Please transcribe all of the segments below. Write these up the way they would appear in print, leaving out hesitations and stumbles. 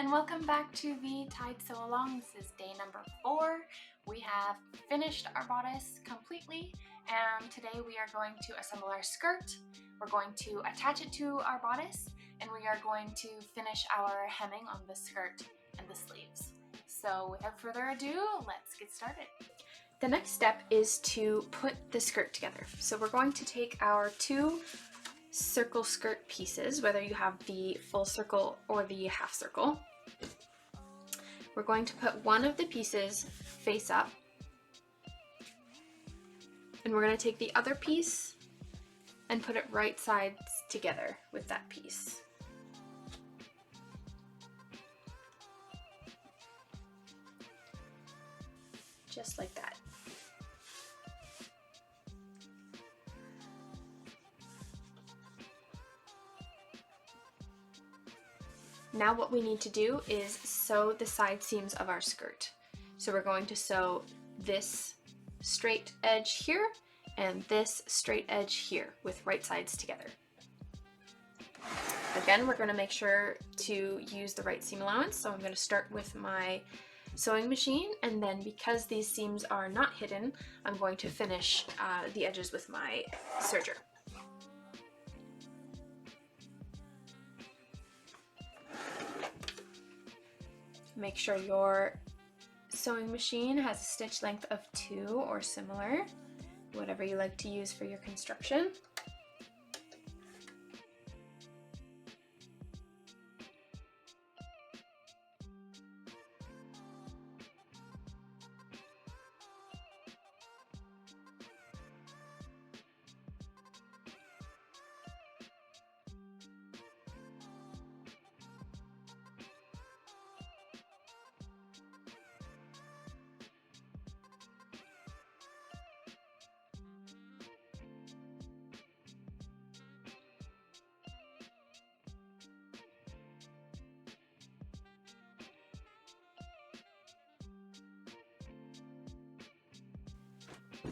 and welcome back to the Tide Sew Along. This is day number 4. We have finished our bodice completely, and today we are going to assemble our skirt. We're going to attach it to our bodice, and we are going to finish our hemming on the skirt and the sleeves. So without further ado, let's get started. The next step is to put the skirt together. So we're going to take our 2 circle skirt pieces, whether you have the full circle or the half circle. We're going to put one of the pieces face up, and we're going to take the other piece and put it right sides together with that piece. Just like that. Now what we need to do is sew the side seams of our skirt. So we're going to sew this straight edge here and this straight edge here with right sides together. Again, we're going to make sure to use the right seam allowance. So I'm going to start with my sewing machine, and then because these seams are not hidden, I'm going to finish the edges with my serger. Make sure your sewing machine has a stitch length of 2 or similar, whatever you like to use for your construction.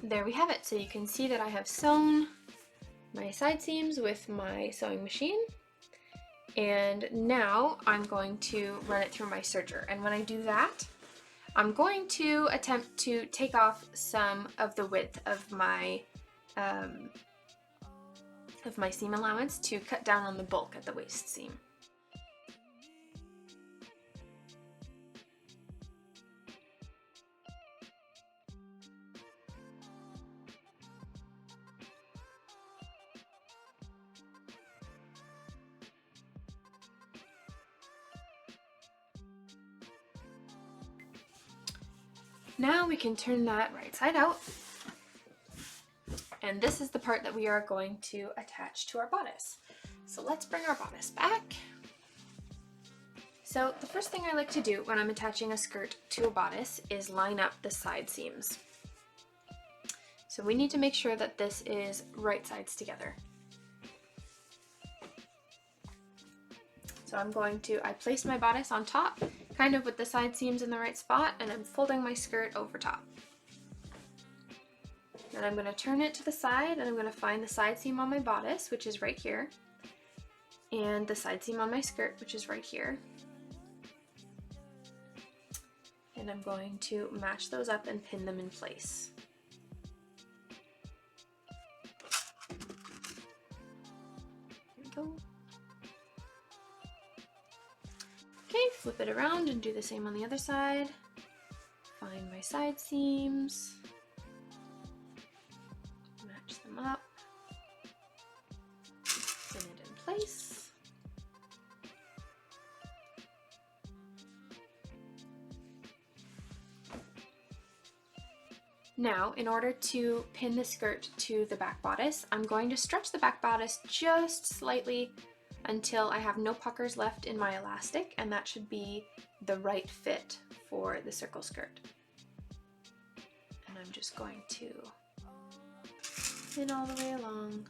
There we have it. So you can see that I have sewn my side seams with my sewing machine, and now I'm going to run it through my serger. And when I do that, I'm going to attempt to take off some of the width of my seam allowance to cut down on the bulk at the waist seam. Now we can turn that right side out, and this is the part that we are going to attach to our bodice. So let's bring our bodice back. So the first thing I like to do when I'm attaching a skirt to a bodice is line up the side seams. So we need to make sure that this is right sides together. So I place my bodice on top, kind of with the side seams in the right spot, and I'm folding my skirt over top. Then I'm going to turn it to the side, and I'm going to find the side seam on my bodice, which is right here, and the side seam on my skirt, which is right here. And I'm going to match those up and pin them in place. There we go. Okay, flip it around and do the same on the other side. Find my side seams, match them up, pin it in place. Now, in order to pin the skirt to the back bodice, I'm going to stretch the back bodice just slightly until I have no puckers left in my elastic, and that should be the right fit for the circle skirt. And I'm just going to pin all the way along.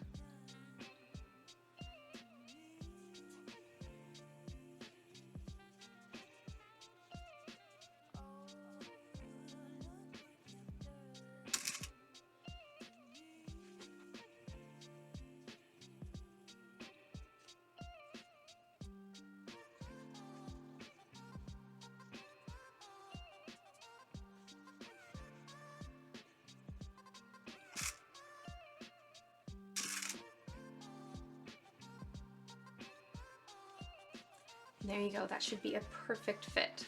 There you go, that should be a perfect fit.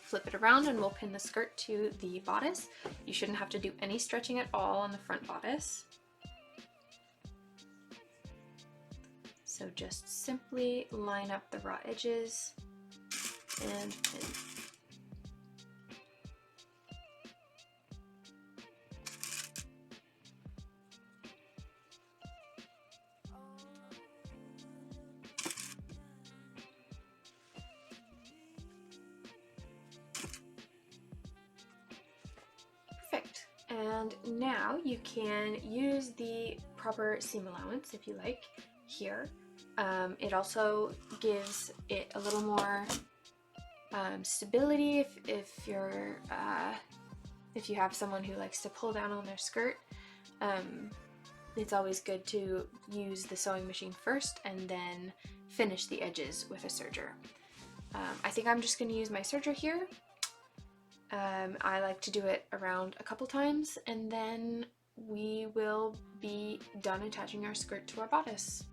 Flip it around and we'll pin the skirt to the bodice. You shouldn't have to do any stretching at all on the front bodice. So just simply line up the raw edges and pin. Perfect. And now you can use the proper seam allowance if you like here. It also gives it a little more stability if you have someone who likes to pull down on their skirt. It's always good to use the sewing machine first and then finish the edges with a serger. I think I'm just going to use my serger here. I like to do it around a couple times and then we will be done attaching our skirt to our bodice.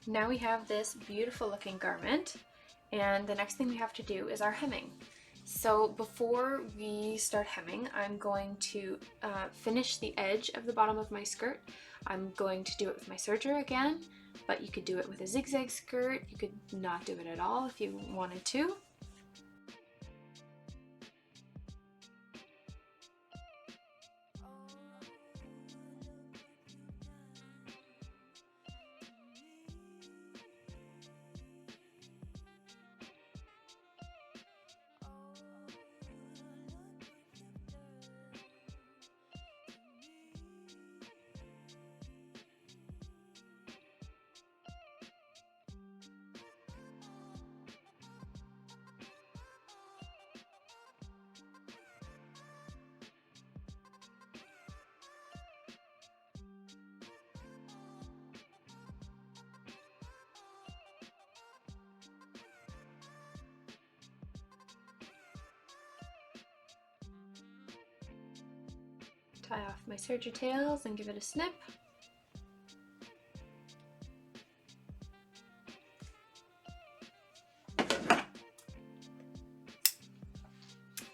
Now we have this beautiful looking garment, and the next thing we have to do is our hemming. So before we start hemming, I'm going to finish the edge of the bottom of my skirt. I'm going to do it with my serger again, but you could do it with a zigzag skirt. You could not do it at all if you wanted to. Tie off my serger tails and give it a snip.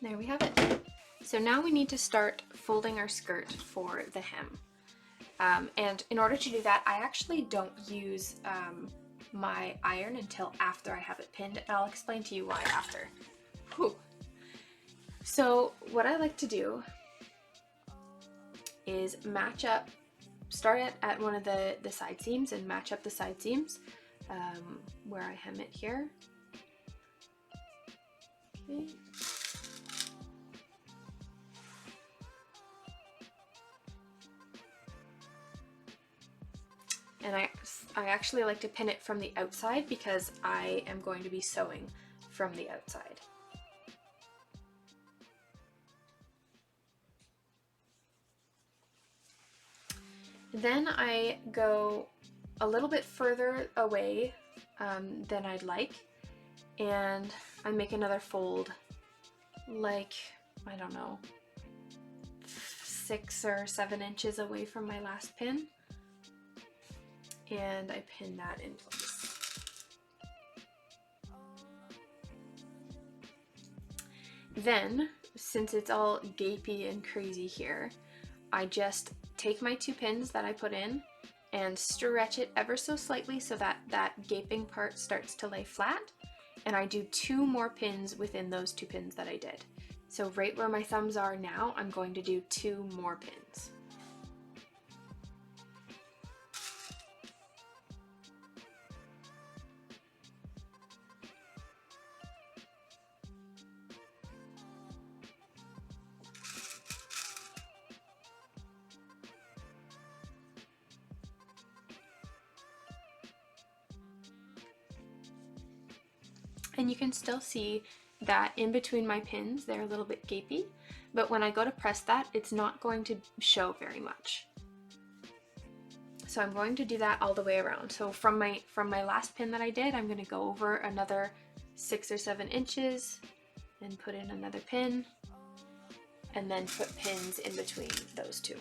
There we have it. So now we need to start folding our skirt for the hem. And in order to do that, I actually don't use my iron until after I have it pinned, and I'll explain to you why after. Whew. So what I like to do is match up, start at one of the side seams and match up the side seams where I hem it here. Okay. And I actually like to pin it from the outside because I am going to be sewing from the outside. Then I go a little bit further away than I'd like, and I make another fold, like, I don't know, 6 or 7 inches away from my last pin, and I pin that in place. Then, since it's all gapey and crazy here, I just take my 2 pins that I put in and stretch it ever so slightly so that that gaping part starts to lay flat, and I do 2 more pins within those 2 pins that I did. So right where my thumbs are now, I'm going to do 2 more pins. And you can still see that in between my pins, they're a little bit gapy, but when I go to press that, it's not going to show very much. So I'm going to do that all the way around. So from my last pin that I did, I'm going to go over another 6 or 7 inches and put in another pin, and then put pins in between those 2.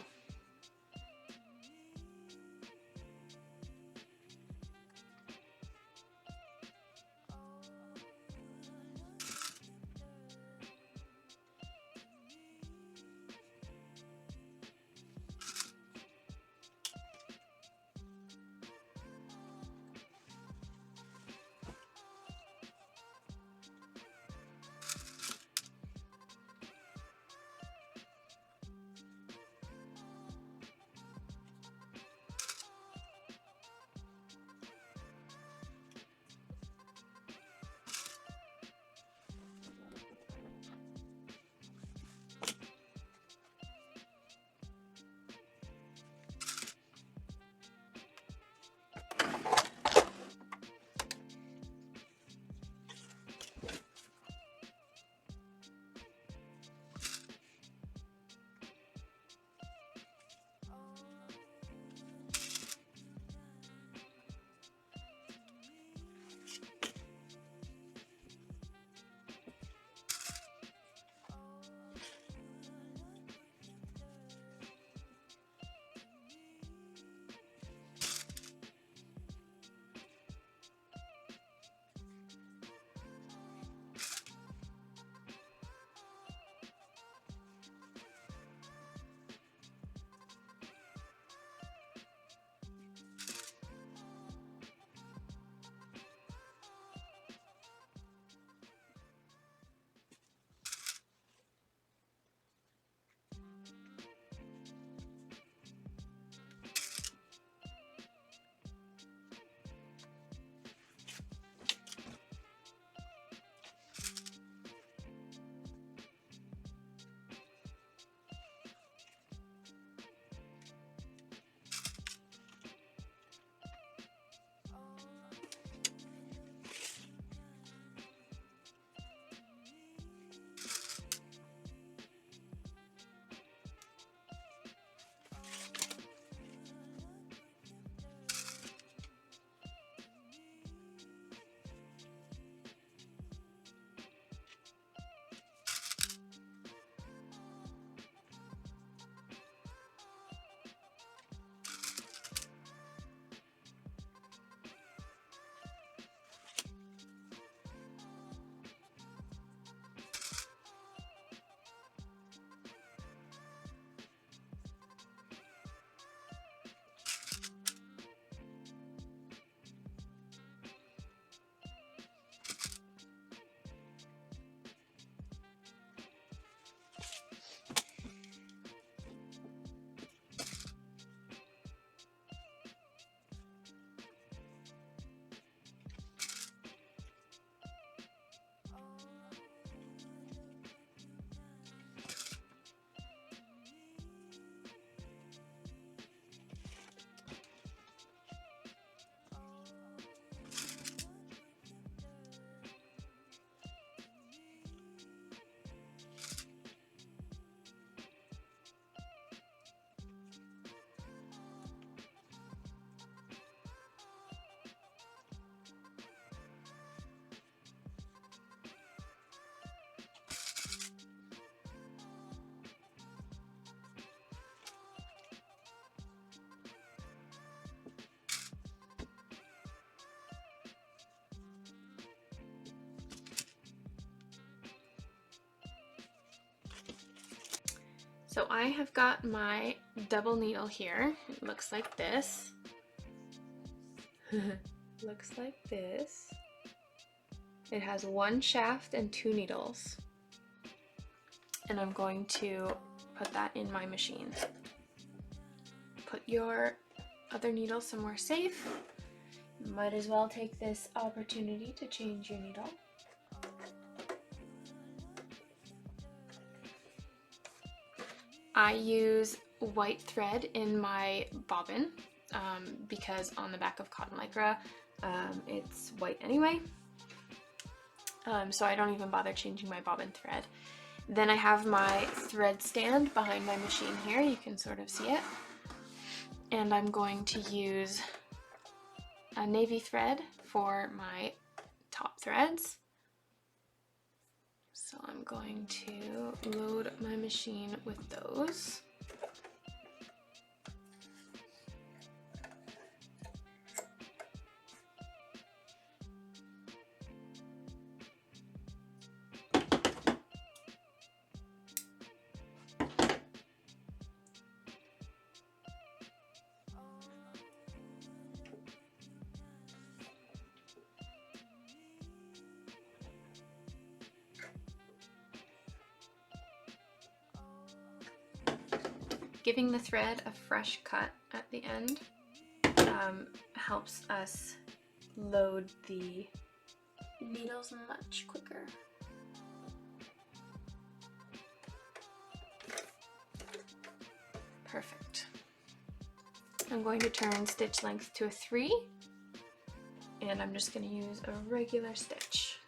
So I have got my double needle here. It looks like this. Looks like this. It has one shaft and 2 needles. And I'm going to put that in my machine. Put your other needle somewhere safe. You might as well take this opportunity to change your needle. I use white thread in my bobbin because on the back of Cotton Lycra it's white anyway, so I don't even bother changing my bobbin thread. Then I have my thread stand behind my machine here, you can sort of see it, and I'm going to use a navy thread for my top threads. So I'm going to load my machine with those. Giving the thread a fresh cut at the end helps us load the needles much quicker. Perfect. I'm going to turn stitch length to a 3, and I'm just going to use a regular stitch.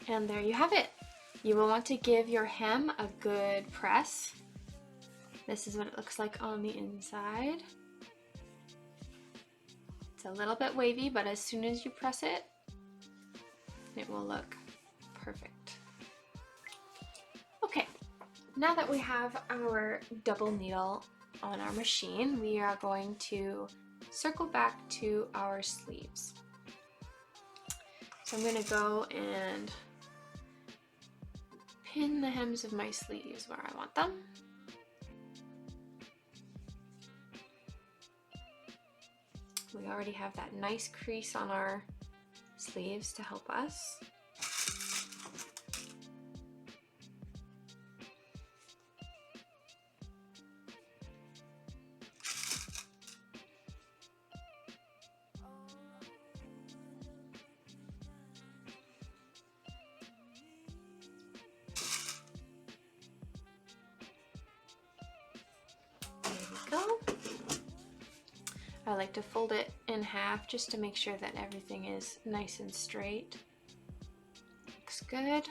And there you have it. You will want to give your hem a good press. This is what it looks like on the inside. It's a little bit wavy, but as soon as you press it, it will look perfect. Okay, now that we have our double needle on our machine, we are going to circle back to our sleeves. So I'm going to go and pin the hems of my sleeves where I want them. We already have that nice crease on our sleeves to help us. There we go. I like to fold it in half just to make sure that everything is nice and straight. Looks good.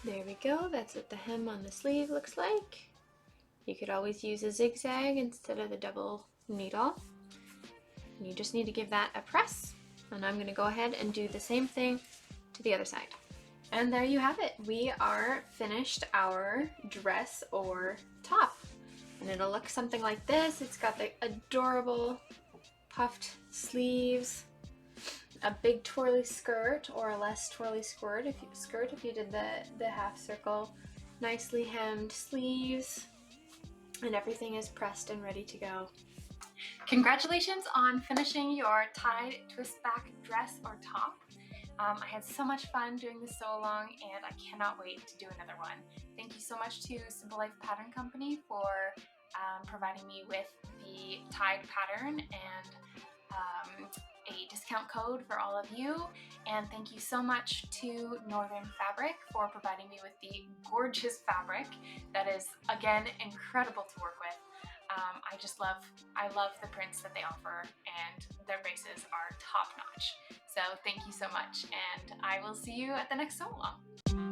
There we go, that's what the hem on the sleeve looks like. You could always use a zigzag instead of the double needle. And you just need to give that a press. And I'm gonna go ahead and do the same thing to the other side. And there you have it. We are finished our dress or top. And it'll look something like this. It's got the adorable puffed sleeves, a big twirly skirt or a less twirly skirt if you did the half circle, nicely hemmed sleeves, and everything is pressed and ready to go. Congratulations on finishing your tied twist back dress or top. I had so much fun doing this sew along, and I cannot wait to do another one. Thank you so much to Simple Life Pattern Company for providing me with the tied pattern and a discount code for all of you. And thank you so much to Northern Fabric for providing me with the gorgeous fabric that is, again, incredible to work with. I love the prints that they offer, and their bases are top notch. So thank you so much, and I will see you at the next sew along.